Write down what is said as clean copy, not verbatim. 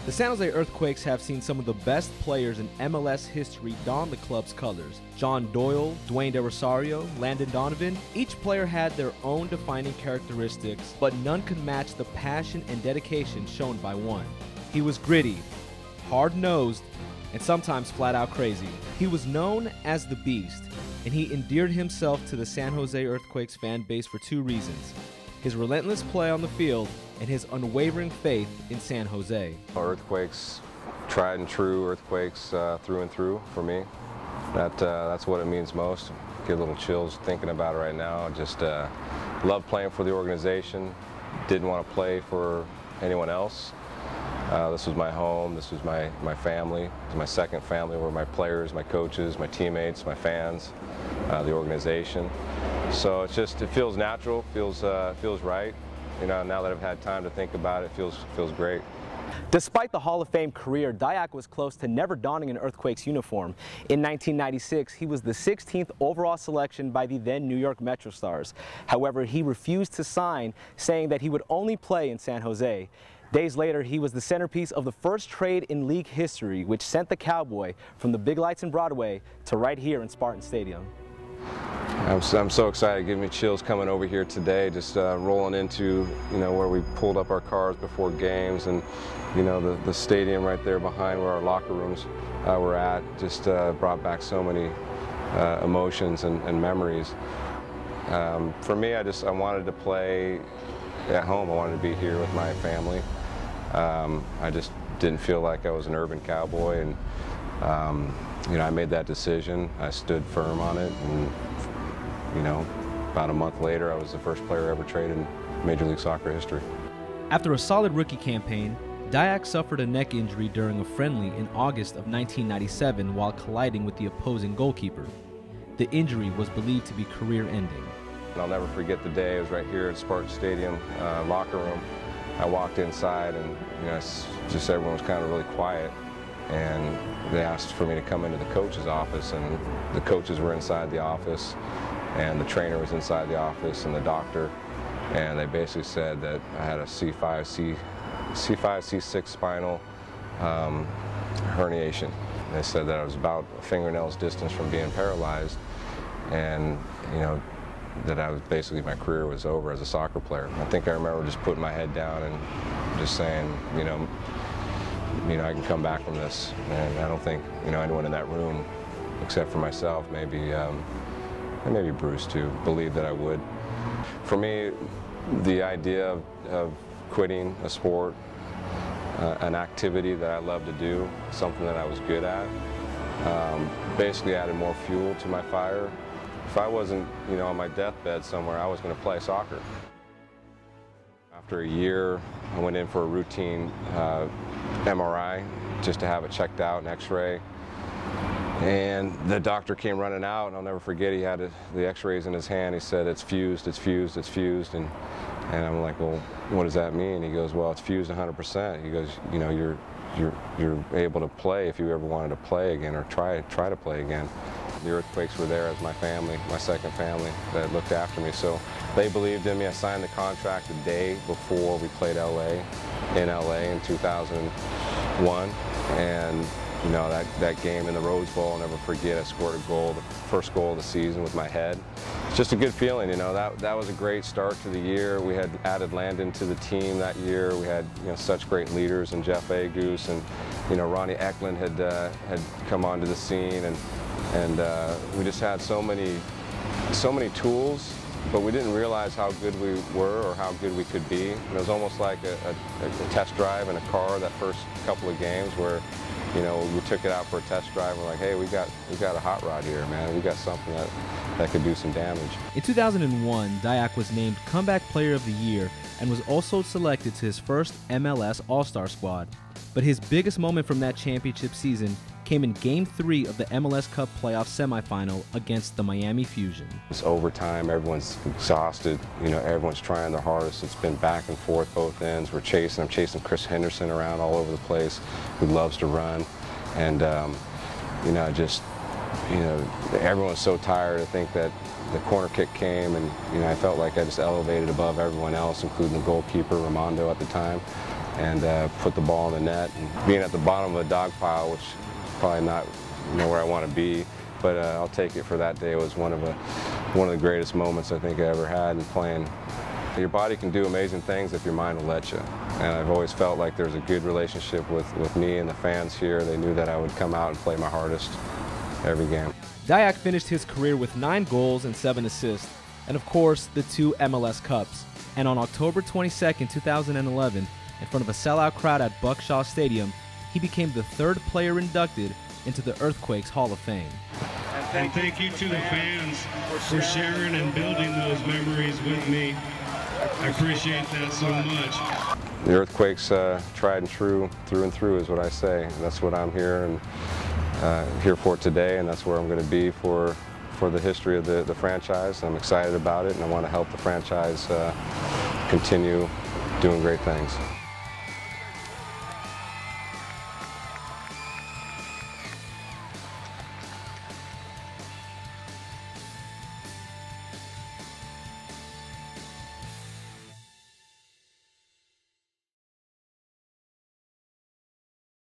The San Jose Earthquakes have seen some of the best players in MLS history don the club's colors. John Doyle, Dwayne De Rosario, Landon Donovan, each player had their own defining characteristics, but none could match the passion and dedication shown by one. He was gritty, hard-nosed, and sometimes flat-out crazy. He was known as the Beast, and he endeared himself to the San Jose Earthquakes fan base for two reasons: his relentless play on the field and his unwavering faith in San Jose. Earthquakes, tried and true Earthquakes through and through for me. That's what it means most. Get a little chills thinking about it right now. Just love playing for the organization. Didn't want to play for anyone else. This was my home. This was my family. It was my second family, where my players, my coaches, my teammates, my fans, the organization. So it feels natural, feels right. You know, now that I've had time to think about it, feels great. Despite the Hall of Fame career, Dayak was close to never donning an Earthquakes uniform. In 1996, he was the 16th overall selection by the then New York Metro Stars. However, he refused to sign, saying that he would only play in San Jose. Days later, he was the centerpiece of the first trade in league history, which sent the Cowboy from the big lights in Broadway to right here in Spartan Stadium. I'm so excited, giving me chills coming over here today, just rolling into, where we pulled up our cars before games, and, the stadium right there behind where our locker rooms were at, just brought back so many emotions and memories. For me, I wanted to play at home. I wanted to be here with my family. I just didn't feel like I was an urban cowboy, and I made that decision. I stood firm on it, and about a month later, I was the first player ever traded in Major League Soccer history. After a solid rookie campaign, Dayak suffered a neck injury during a friendly in August of 1997 while colliding with the opposing goalkeeper. The injury was believed to be career-ending. I'll never forget the day. I was right here at Spartan Stadium locker room. I walked inside, and just everyone was kind of really quiet. And they asked for me to come into the coach's office, and the coaches were inside the office, and the trainer was inside the office, and the doctor, and they basically said that I had a C5, C6 spinal herniation. They said that I was about a fingernail's distance from being paralyzed, and that I was basically, my career was over as a soccer player. I think I remember just putting my head down and just saying, I can come back from this. And I don't think, anyone in that room, except for myself, maybe Bruce too, believed that I would. For me, the idea of quitting a sport, an activity that I love to do, something that I was good at, basically added more fuel to my fire. If I wasn't, on my deathbed somewhere, I was going to play soccer. After a year, I went in for a routine MRI just to have it checked out, an x-ray. And the doctor came running out, and I'll never forget, he had the x-rays in his hand. He said, it's fused, it's fused, it's fused. And I'm like, well, what does that mean? He goes, well, it's fused 100%. He goes, you're able to play if you ever wanted to play again or try to play again. The Earthquakes were there as my family, my second family that looked after me. So they believed in me. I signed the contract the day before we played in LA in 2001. And that game in the Rose Bowl, I'll never forget. I scored a goal, the first goal of the season with my head. It's just a good feeling, that was a great start to the year. We had added Landon to the team that year. We had such great leaders, and Jeff Agus, and Ronnie Eklund had come onto the scene, and we just had so many tools, but we didn't realize how good we were or how good we could be. And it was almost like a test drive in a car that first couple of games where we took it out for a test drive, and we're like, hey, we got a hot rod here, man. We got something that could do some damage. In 2001, Dayak was named Comeback Player of the Year and was also selected to his first MLS All-Star squad. But his biggest moment from that championship season came in Game 3 of the MLS Cup playoff semifinal against the Miami Fusion. It's overtime, everyone's exhausted, everyone's trying their hardest. It's been back and forth both ends. I'm chasing Chris Henderson around all over the place, who loves to run. And, everyone's so tired. I think that the corner kick came, and, I felt like I just elevated above everyone else, including the goalkeeper, Ramondo, at the time. and put the ball in the net. And being at the bottom of a dog pile, which is probably not where I want to be, but I'll take it for that day. It was one of the greatest moments I think I ever had in playing. Your body can do amazing things if your mind will let you. And I've always felt like there's a good relationship with me and the fans here. They knew that I would come out and play my hardest every game. Dayak finished his career with 9 goals and 7 assists, and of course, the 2 MLS Cups. And on October 22, 2011, in front of a sellout crowd at Buckshaw Stadium, he became the 3rd player inducted into the Earthquakes Hall of Fame. And thank you to the fans for sharing and building those memories with me. I appreciate that so much. The Earthquakes, tried and true, through and through is what I say. And that's what I'm here and here for today, and that's where I'm going to be for the history of the franchise. I'm excited about it, and I want to help the franchise continue doing great things.